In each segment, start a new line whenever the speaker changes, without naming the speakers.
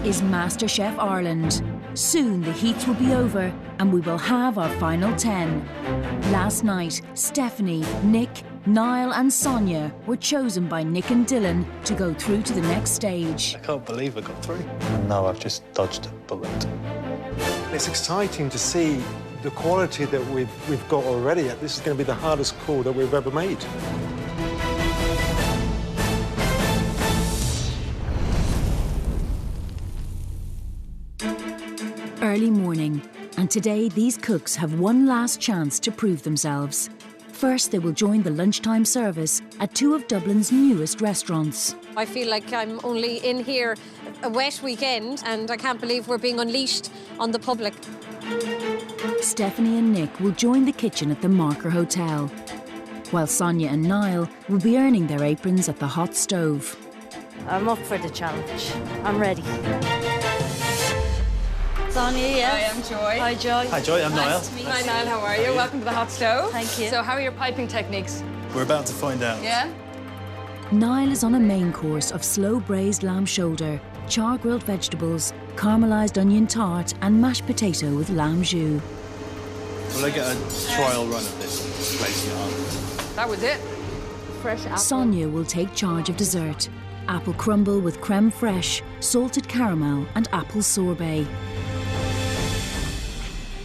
is Masterchef Ireland. Soon the heats will be over and we will have our final 10. Last night, Stephanie, Nick, Niall and Sonia were chosen by Nick and Dylan to go through to the next stage.
I can't believe I got through.
No, I've just dodged a bullet.
It's exciting to see the quality that we've got already. This is going to be the hardest call that we've ever made.
Early morning, and today these cooks have one last chance to prove themselves. First, they will join the lunchtime service at two of Dublin's newest restaurants.
I feel like I'm only in here a wet weekend and I can't believe we're being unleashed on the public.
Stephanie and Nick will join the kitchen at the Marker Hotel, while Sonia and Niall will be earning their aprons at the hot stove.
I'm up for the challenge. I'm ready. Sonia, yeah.
Hi, I'm Joy.
Hi, Joy.
Hi, Joy. I'm Niall.
Hi, Niall. How are you? Welcome to the hot stove.
Thank you.
So, how are your piping techniques?
We're about to find out.
Yeah?
Niall is on a main course of slow braised lamb shoulder, char-grilled vegetables, caramelised onion tart and mashed potato with lamb jus.
Will I get a trial run of this place on?
That was it. Fresh apple.
Sonia will take charge of dessert. Apple crumble with creme fraiche, salted caramel and apple sorbet.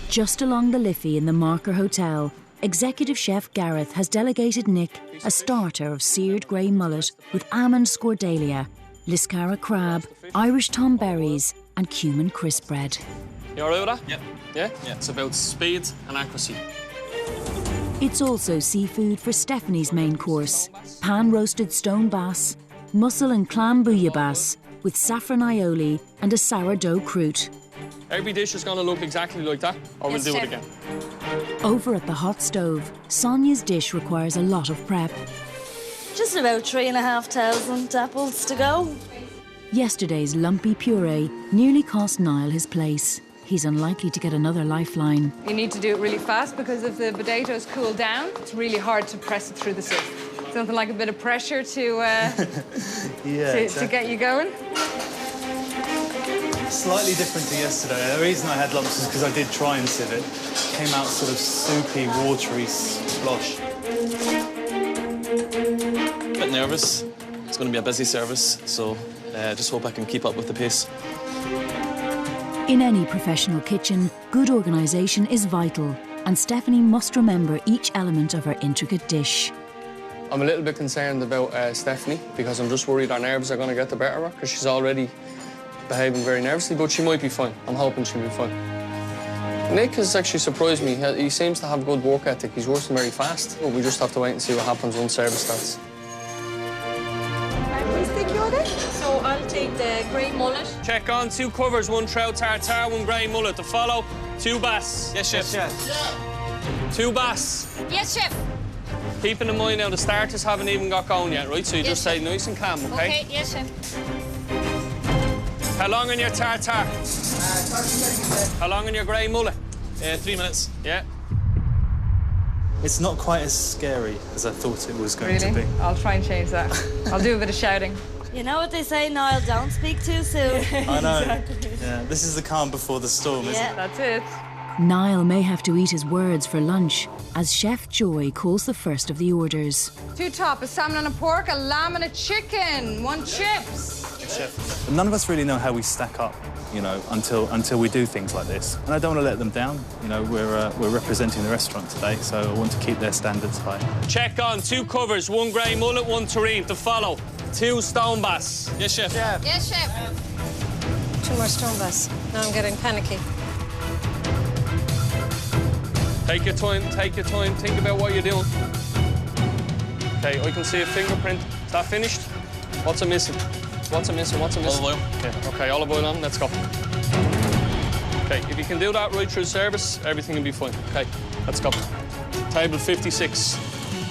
Just along the Liffey in the Marker Hotel, Executive Chef Gareth has delegated Nick a starter of seared grey mullet with almond scordalia, Liscara crab, Irish tom berries and cumin crisp bread.
You all right with that?
Yep.
Yeah? Yeah. It's about speed and accuracy.
It's also seafood for Stephanie's main course, pan-roasted stone bass, mussel and clam bouillabaisse with saffron aioli and a sourdough croûte.
Every dish is going to look exactly like that, or we'll do it again.
Over at the hot stove, Sonia's dish requires a lot of prep.
Just about 3,500 apples to go.
Yesterday's lumpy puree nearly cost Niall his place. He's unlikely to get another lifeline.
You need to do it really fast because if the potatoes cool down, it's really hard to press it through the sieve. Something like a bit of pressure to to get you going.
Slightly different to yesterday. The reason I had lumps is because I did try and sieve it. Came out sort of soupy, watery slosh.
Bit nervous. It's going to be a busy service, so just hope I can keep up with the pace.
In any professional kitchen, good organisation is vital, and Stephanie must remember each element of her intricate dish.
I'm a little bit concerned about Stephanie because I'm just worried our nerves are going to get the better of her because she's already behaving very nervously, but she might be fine. I'm hoping she'll be fine. Nick has actually surprised me. He seems to have good work ethic. He's working very fast, but we just have to wait and see what happens once service starts.
Please take your order. So I'll take the grey mullet.
Check on 2 covers, 1 trout tartare, 1 grey mullet. To follow, 2 bass. Yes, chef. Yes, chef. 2 bass.
Yes, chef.
Keeping in mind now the starters haven't even got going yet, right? So you just say nice and calm, okay?
Okay, yes, chef.
How long on your tartare? 30 seconds. How long on your grey mullet?
3 minutes.
Yeah.
It's not quite as scary as I thought it was going to be.
I'll try and change that. I'll do a bit of shouting.
You know what they say, Niall, don't speak too soon.
I know. Yeah, this is the calm before the storm, isn't it?
That's it.
Niall may have to eat his words for lunch, as Chef Joy calls the first of the orders.
2 top, a salmon and a pork, a lamb and a chicken, 1 chips.
Chef. None of us really know how we stack up, you know, until we do things like this. And I don't want to let them down. You know, we're representing the restaurant today, so I want to keep their standards high.
Check on 2 covers, 1 grey mullet, 1 terrine. To follow, 2 stone bass.
Yes, chef.
Yes, chef. 2 more stone bass. Now I'm getting panicky.
Take your time, think about what you're doing. Okay, I can see a fingerprint. Is that finished? What's it missing? What's it missing?
Olive oil.
Okay, olive oil on, let's go. Okay, if you can do that right through service, everything will be fine. Okay, let's go. Table 56.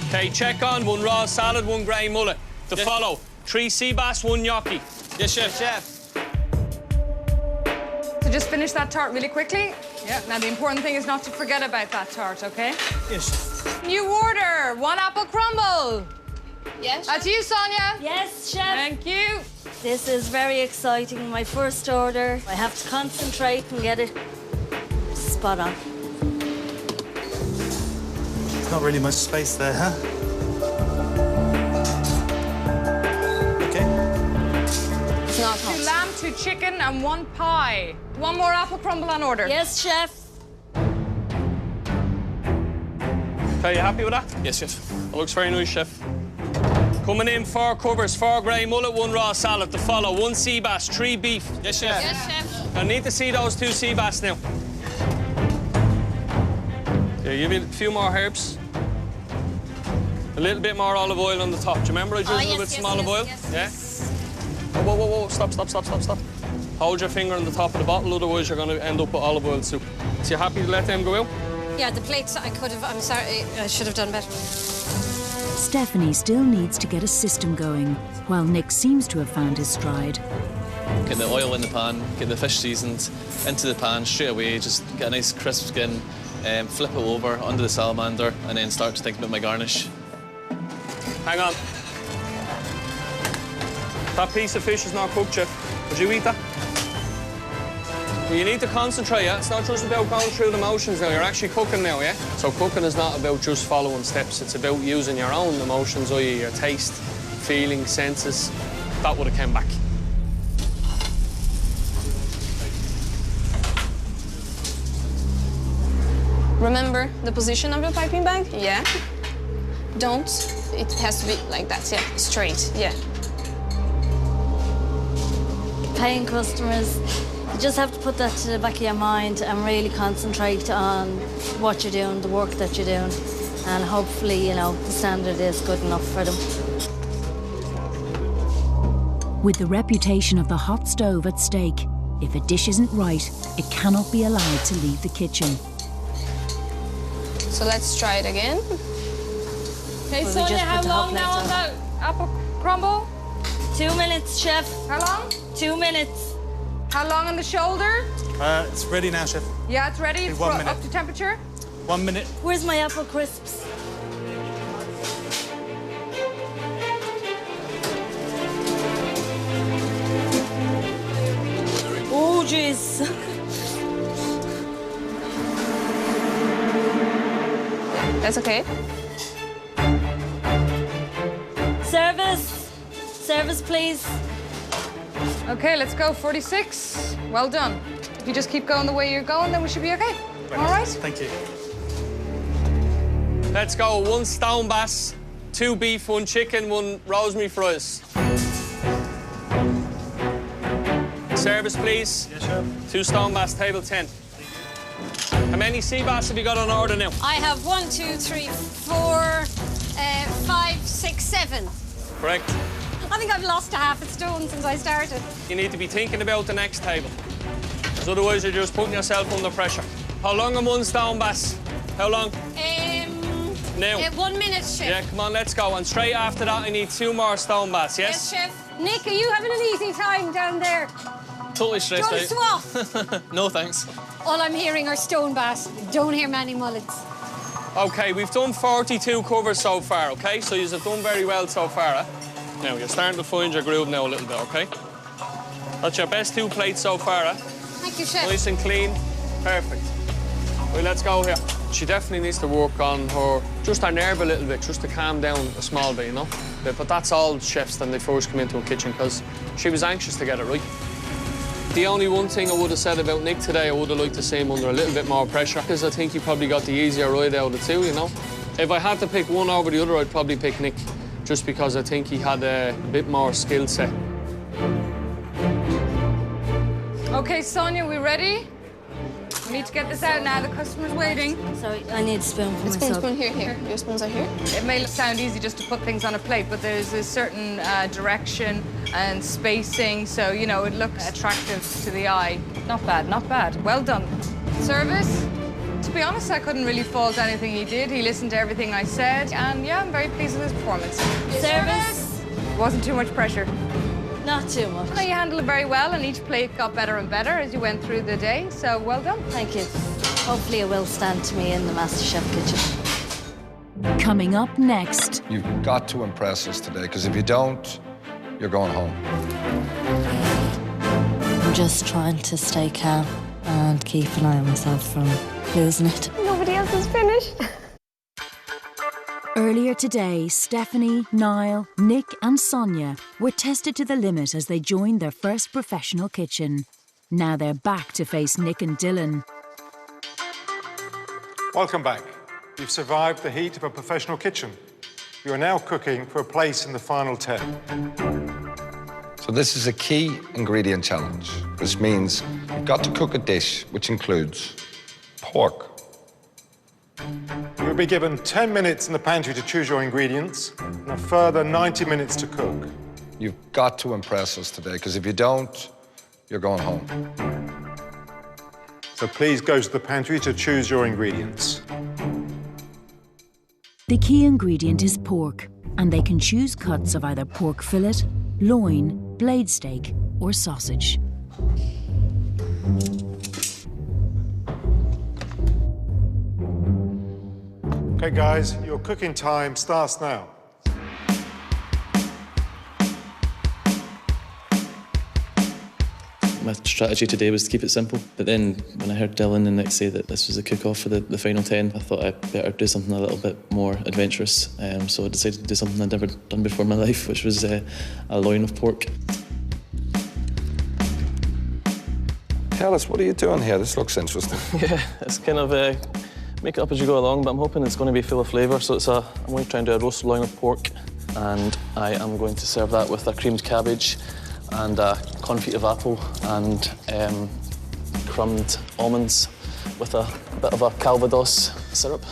Okay, check on 1 raw salad, 1 grey mullet. To follow, 3 sea bass, 1 gnocchi.
Yes, chef.
So just finish that tart really quickly. Yeah, now the important thing is not to forget about that tart, okay?
Yes.
New order, 1 apple crumble.
Yes.
That's you, Sonia.
Yes, chef.
Thank you.
This is very exciting. My first order. I have to concentrate and get it spot on.
There's not really much space there, huh? Okay.
It's not hot.
2 lamb, 2 chicken, and 1 pie. 1 more apple crumble on order.
Yes, chef.
Okay, you happy with that?
Yes, chef.
That looks very nice, chef. Coming in, 4 covers, 4 grey mullet, 1 raw salad to follow, 1 sea bass, 3 beef.
Yes, chef.
Yes, chef.
I need to see those 2 sea bass now. Here, give me a few more herbs. A little bit more olive oil on the top. Do you remember I drizzled with some olive oil?
Yes.
Yeah? Whoa, whoa, whoa, stop. Hold your finger on the top of the bottle, otherwise you're going to end up with olive oil soup. So you happy to let them go out?
Yeah, the plates I could have, I'm sorry, I should have done better.
Stephanie still needs to get a system going, while Nick seems to have found his stride.
Get the oil in the pan, get the fish seasoned into the pan straight away, just get a nice crisp skin, flip it over under the salamander, and then start to think about my garnish.
Hang on. That piece of fish is not cooked, chef. Would you eat that? You need to concentrate, yeah? It's not just about going through the motions now. You're actually cooking now, yeah? So cooking is not about just following steps. It's about using your own emotions, i.e. your taste, feeling, senses. That would have come back.
Remember the position of the piping bag? Yeah. Don't. It has to be like that, yeah. Straight, yeah.
Paying customers, you just have to put that to the back of your mind and really concentrate on what you're doing, the work that you're doing, and hopefully, you know, the standard is good enough for them.
With the reputation of the hot stove at stake, if a dish isn't right, it cannot be allowed to leave the kitchen.
So let's try it again.
Okay,
Well, we
Sonia,
just
how
put the hot
long now on
plate
that apple crumble?
2 minutes, chef.
How long?
2 minutes.
How long on the shoulder?
It's ready now, chef.
Yeah, it's ready. It's
1 minute.
up to temperature.
1 minute.
Where's my apple crisps? Oh, jeez.
That's okay.
Service. Service, please.
Okay, let's go. 46. Well done. If you just keep going the way you're going, then we should be okay.
Right.
All right?
Thank you.
Let's go. 1 stone bass, 2 beef, 1 chicken, 1 rosemary fries. Service, please.
Yes, chef.
2 stone bass, table 10. How many sea bass have you got on order now?
I have 1, 2, 3, 4, 5, 6, 7.
Correct.
I think I've lost a half a stone since I started.
You need to be thinking about the next table, because otherwise you're just putting yourself under pressure. How long on 1 stone bass? How long? Now.
1 minute, chef.
Yeah, come on, let's go. And straight after that, I need 2 more stone bass, yes?
Yes, chef. Nick, are you having an easy time down there?
Totally
Do you
stressed
want to
out.
swap?
No, thanks.
All I'm hearing are stone bass. Don't hear many mullets.
OK, we've done 42 covers so far, OK? So you've done very well so far, eh? Now, you're starting to find your groove now a little bit, OK? That's your best 2 plates so far, eh?
Thank you, chef.
Nice and clean. Perfect. Well, let's go here. She definitely needs to work on her nerve a little bit, just to calm down a small bit, you know? But that's all chefs when they first come into a kitchen, because she was anxious to get it right. The only one thing I would have said about Nick today, I would have liked to see him under a little bit more pressure, because I think he probably got the easier ride out of the 2, you know? If I had to pick one over the other, I'd probably pick Nick, just because I think he had a bit more skill set.
Okay, Sonia, we ready? We need to get this out now. The customer's waiting.
Sorry, I need a spoon for
Spoon,
myself.
spoon, here. Your spoons are here.
It may sound easy just to put things on a plate, but there's a certain direction and spacing, so, you know, it looks attractive to the eye. Not bad, not bad. Well done. Service? To be honest, I couldn't really fault anything he did. He listened to everything I said, and yeah, I'm very pleased with his performance.
Service?
Wasn't too much pressure.
Not too much.
No, you handled it very well, and each plate got better and better as you went through the day, so well done.
Thank you. Hopefully it will stand to me in the Masterchef kitchen.
Coming up next,
You've got to impress us today, because if you don't, you're going home.
I'm just trying to stay calm and keep an eye on myself from losing it.
Nobody else is finished.
Earlier today, Stephanie, Niall, Nick and Sonia were tested to the limit as they joined their first professional kitchen. Now they're back to face Nick and Dylan.
Welcome back. You've survived the heat of a professional kitchen. You are now cooking for a place in the final 10.
So this is a key ingredient challenge, which means you've got to cook a dish which includes pork.
You'll be given 10 minutes in the pantry to choose your ingredients and a further 90 minutes to cook.
You've got to impress us today, because if you don't, you're going home.
So please go to the pantry to choose your ingredients.
The key ingredient is pork, and they can choose cuts of either pork fillet, loin, blade steak or sausage.
Okay, guys, your cooking time starts now.
My strategy today was to keep it simple, but then when I heard Dylan and Nick say that this was a cook-off for the final 10, I thought I'd better do something a little bit more adventurous. So I decided to do something I'd never done before in my life, which was a loin of pork.
Tell us, what are you doing here? This looks interesting.
Yeah, it's kind of make it up as you go along, but I'm hoping it's going to be full of flavour. So I'm going to try and do a roast loin of pork, and I am going to serve that with a creamed cabbage and a confit of apple and crumbed almonds with a bit of a Calvados syrup.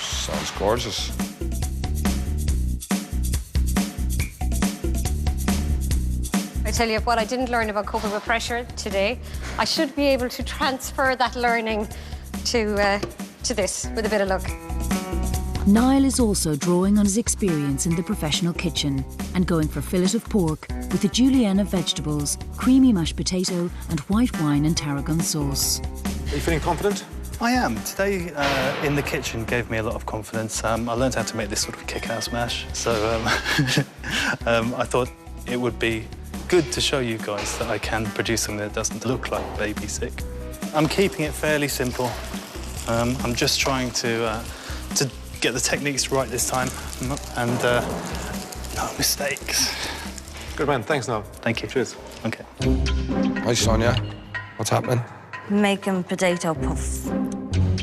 Sounds gorgeous.
I tell you what I didn't learn about cooking with pressure today. I should be able to transfer that learning to this with a bit of luck.
Niall is also drawing on his experience in the professional kitchen and going for fillet of pork with a julienne of vegetables, creamy mashed potato and white wine and tarragon sauce.
Are you feeling confident?
I am. Today in the kitchen gave me a lot of confidence. I learned how to make this sort of kick-ass mash, so I thought it would be good to show you guys that I can produce something that doesn't look like baby sick. I'm keeping it fairly simple. I'm just trying to get the techniques right this time and no mistakes.
Good man, thanks, Noel.
Thank you.
Cheers.
Okay.
Hi, Sonia. What's happening?
Making potato puffs.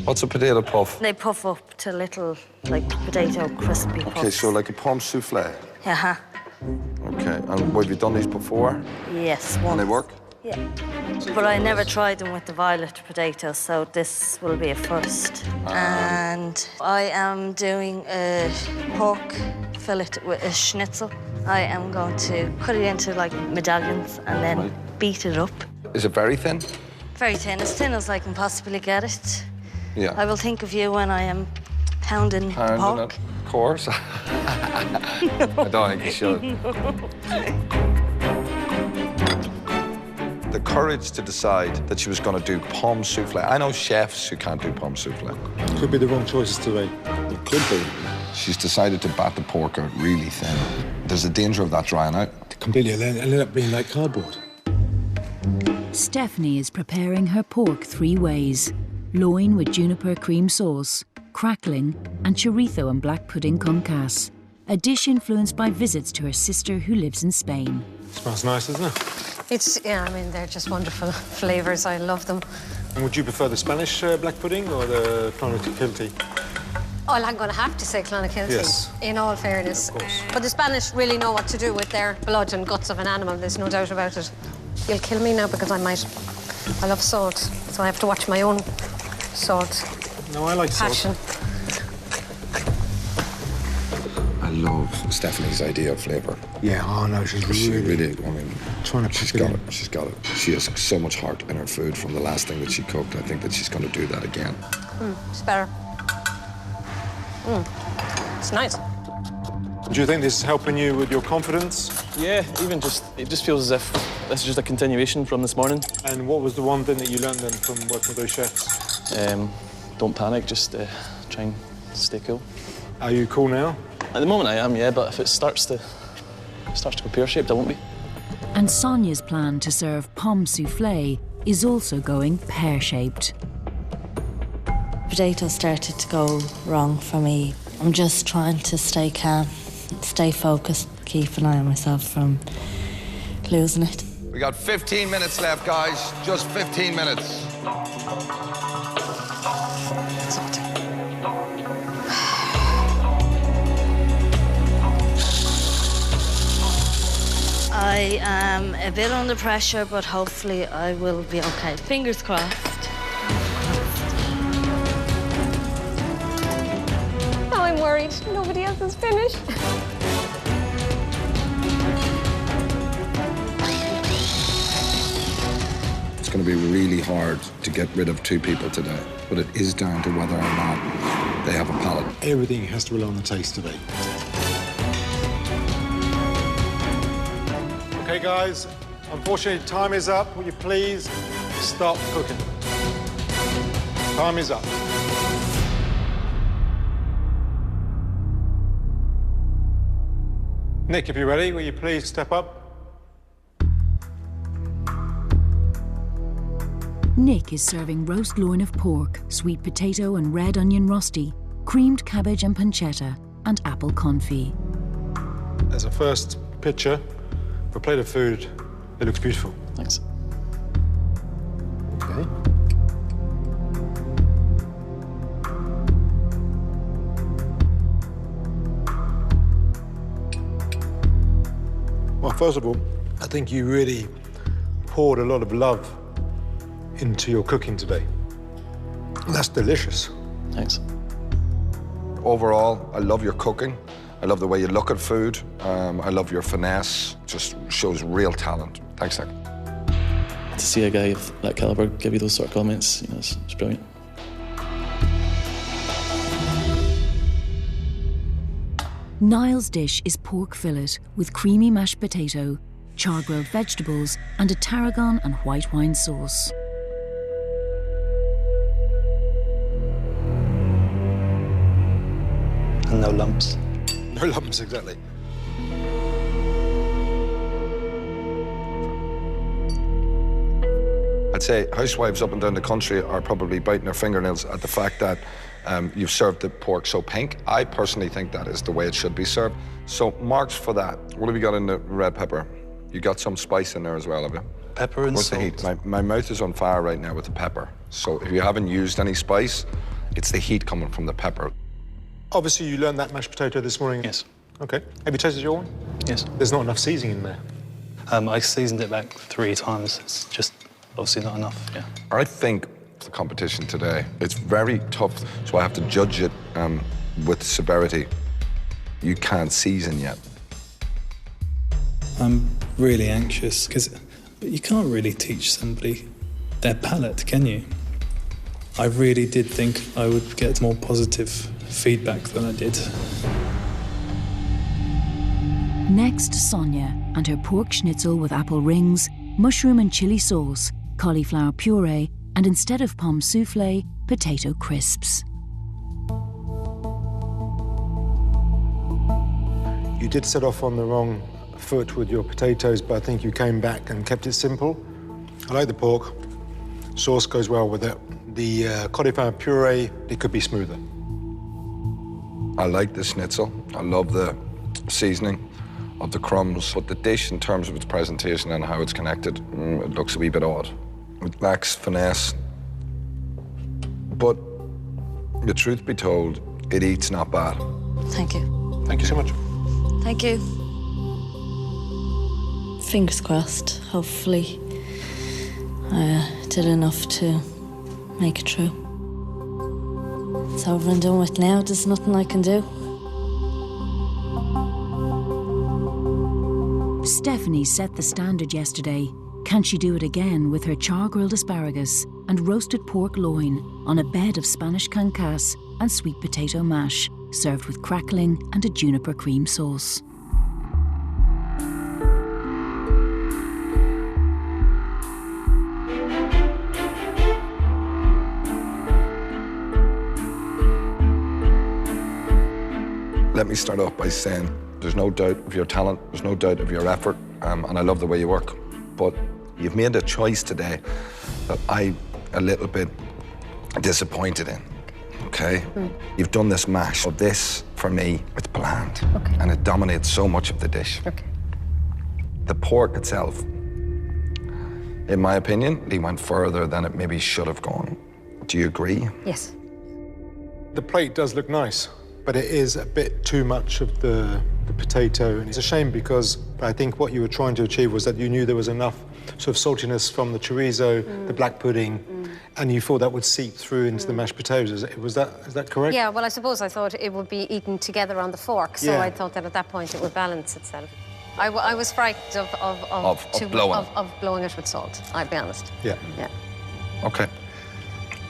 What's a potato puff?
They puff up to little, like, potato crispy puffs.
Okay, so like a pomme souffle.
Uh-huh.
Okay, and have you done these before?
Yes, once.
And they work?
Yeah. But I never tried them with the violet potatoes, so this will be a first. And I am doing a pork fillet with a schnitzel. I am going to cut it into, like, medallions and then beat it up.
Is it very thin?
Very thin as I can possibly get it.
Yeah.
I will think of you when I am pounding pork.
It, of course. I don't think you should. The courage to decide that she was going to do pomme souffle. I know chefs who can't do pomme souffle.
Could be the wrong choices today.
It could be. She's decided to bat the pork out really thin. There's a danger of that drying out.
Completely, it'll end up being like cardboard.
Stephanie is preparing her pork 3 ways. Loin with juniper cream sauce, crackling and chorizo and black pudding concasse. A dish influenced by visits to her sister who lives in Spain.
Smells nice, doesn't it?
Yeah, I mean, they're just wonderful flavours. I love them.
And would you prefer the Spanish black pudding or the clonakilty?
Oh, I'm going to have to say clonakilty,
yes.
In all fairness.
Of course.
But the Spanish really know what to do with their blood and guts of an animal, there's no doubt about it. You'll kill me now because I love salt, so I have to watch my own salt.
No, I like
passion.
Salt.
I love Stephanie's idea of flavour.
Yeah, oh no, she's
really, I mean,
trying to
she's got it. She's got it. She has so much heart in her food from the last thing that she cooked. I think that she's going to do that again.
It's better. It's nice.
Do you think this is helping you with your confidence?
Yeah, it just feels as if this is just a continuation from this morning.
And what was the one thing that you learned then from working with those chefs?
Don't panic, just try and stay cool.
Are you cool now?
At the moment I am, yeah, but if it starts to starts to go pear-shaped, I won't be.
And Sonia's plan to serve pomme soufflé is also going pear-shaped.
Potatoes started to go wrong for me. I'm just trying to stay calm, stay focused, keep an eye on myself from losing it.
We got 15 minutes left, guys. Just 15 minutes.
I am a bit under pressure, but hopefully I will be okay. Fingers crossed.
Oh, I'm worried. Nobody else is finished.
It's going to be really hard to get rid of 2 people today, but it is down to whether or not they have a palate.
Everything has to rely on the taste today. Okay, guys, unfortunately, time is up. Will you please stop cooking? Time is up. Nick, if you're ready, will you please step up?
Nick is serving roast loin of pork, sweet potato and red onion rosti, creamed cabbage and pancetta, and apple confit.
As a first picture, for a plate of food, it looks beautiful.
Thanks.
Okay. Well, first of all, I think you really poured a lot of love into your cooking today. That's delicious.
Thanks.
Overall, I love your cooking. I love the way you look at food. I love your finesse. Just shows real talent. Thanks, Nick.
To see a guy of that caliber give you those sort of comments, you know, it's brilliant.
Niall's dish is pork fillet with creamy mashed potato, char-grilled vegetables, and a tarragon and white wine sauce.
And no lumps.
No lumps, exactly.
I'd say housewives up and down the country are probably biting their fingernails at the fact that you've served the pork so pink. I personally think that is the way it should be served. So marks for that. What have you got in the red pepper? You got some spice in there as well, have you?
Pepper and
What's
salt.
the heat? My mouth is on fire right now with the pepper. So if you haven't used any spice, it's the heat coming from the pepper.
Obviously, you learned that mashed potato this morning.
Yes.
Okay. Have you tasted your one?
Yes.
There's not enough seasoning in there.
I seasoned it back 3 times. It's just obviously not enough. Yeah.
I think the competition today, it's very tough, so I have to judge it with severity. You can't season yet.
I'm really anxious because you can't really teach somebody their palate, can you? I really did think I would get more positive feedback than I did.
Next, Sonia and her pork schnitzel with apple rings, mushroom and chili sauce, cauliflower puree, and instead of pomme soufflé, potato crisps.
You did set off on the wrong foot with your potatoes, but I think you came back and kept it simple. I like the pork. Sauce goes well with it. The cauliflower puree, it could be smoother.
I like the schnitzel. I love the seasoning of the crumbs, but the dish, in terms of its presentation and how it's connected, it looks a wee bit odd. It lacks finesse. But the truth be told, it eats not bad.
Thank you.
Thank you so much.
Thank you. Fingers crossed. Hopefully I did enough to make it through. It's over and done with now. There's nothing I can do.
Stephanie set the standard yesterday. Can she do it again with her char-grilled asparagus and roasted pork loin on a bed of Spanish cancasse and sweet potato mash, served with crackling and a juniper cream sauce?
Let me start off by saying There's no doubt of your talent, there's no doubt of your effort, and I love the way you work. But you've made a choice today that I'm a little bit disappointed in, okay? You've done this mash. So this, for me, it's bland, and it dominates so much of the dish. The pork itself, in my opinion, it went further than it maybe should have gone. Do you agree?
Yes.
The plate does look nice, but it is a bit too much of the potato. And it's a shame because I think what you were trying to achieve was that you knew there was enough sort of saltiness from the chorizo, the black pudding, and you thought that would seep through into the mashed potatoes. Is that correct?
Yeah, well, I suppose I thought it would be eaten together on the fork, so
Yeah.
I thought that at that point it would balance itself. I was frightened of blowing it with salt, I'll be honest.
Yeah.
Yeah.
Okay.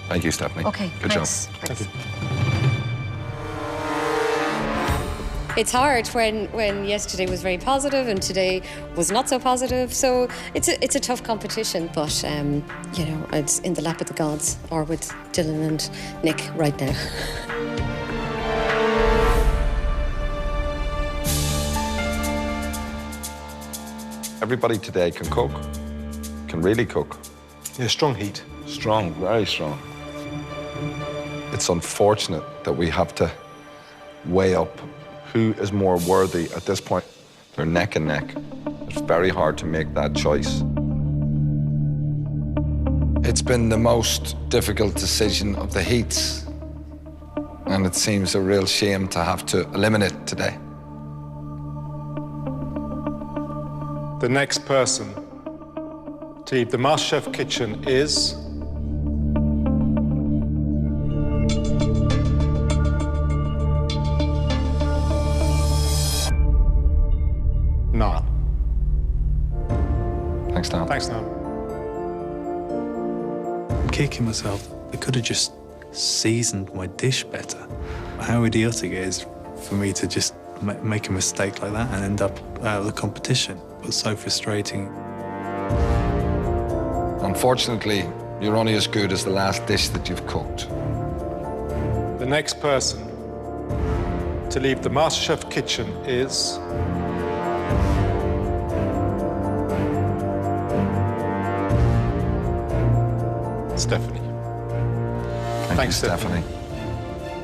Thank you, Stephanie.
Okay,
Good
thanks.
job.
Thanks. It's hard when yesterday was very positive and today was not so positive. So it's a tough competition, but you know, it's in the lap of the gods, or with Dylan and Nick right now.
Everybody today can cook, can really cook.
Yeah, strong heat.
Strong, very strong. It's unfortunate that we have to weigh up who is more worthy at this point. They're neck and neck. It's very hard to make that choice. It's been the most difficult decision of the heats, and it seems a real shame to have to eliminate today.
The next person to leave the Masterchef kitchen is... Niall.
Thanks, Niall.
Thanks, Niall.
I'm kicking myself. I could have just seasoned my dish better. How idiotic it is for me to just make a mistake like that and end up out of the competition. It was so frustrating.
Unfortunately, you're only as good as the last dish that you've cooked.
The next person to leave the Masterchef kitchen is... Stephanie. Thanks, Stephanie.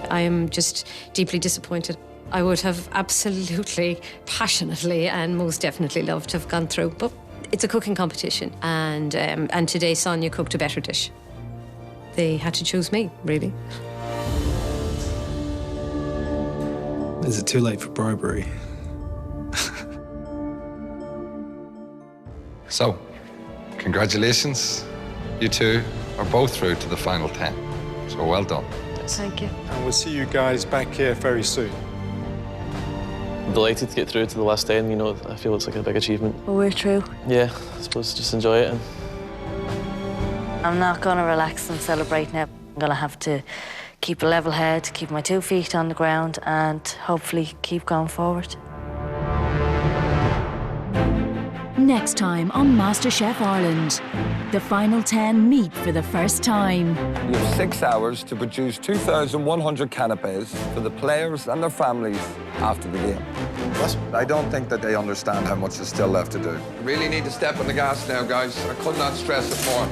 I am just deeply disappointed. I would have absolutely, passionately and most definitely loved to have gone through, but it's a cooking competition, and today Sonia cooked a better dish. They had to choose me, really.
Is it too late for bribery?
So, congratulations. You two are both through to the final 10. So well done.
Thank you.
And we'll see you guys back here very soon.
I'm delighted to get through to the last 10, you know, I feel it's like a big achievement.
Well, we're through.
Yeah, I suppose just enjoy it. And
I'm not going to relax and celebrate now. I'm going to have to keep a level head, keep my 2 feet on the ground, and hopefully keep going forward.
Next time on MasterChef Ireland, the final 10 meet for the first time.
You have 6 hours to produce 2,100 canapes for the players and their families after the game.
I don't think that they understand how much is still left to do.
You really need to step on the gas now, guys. I could not stress it more.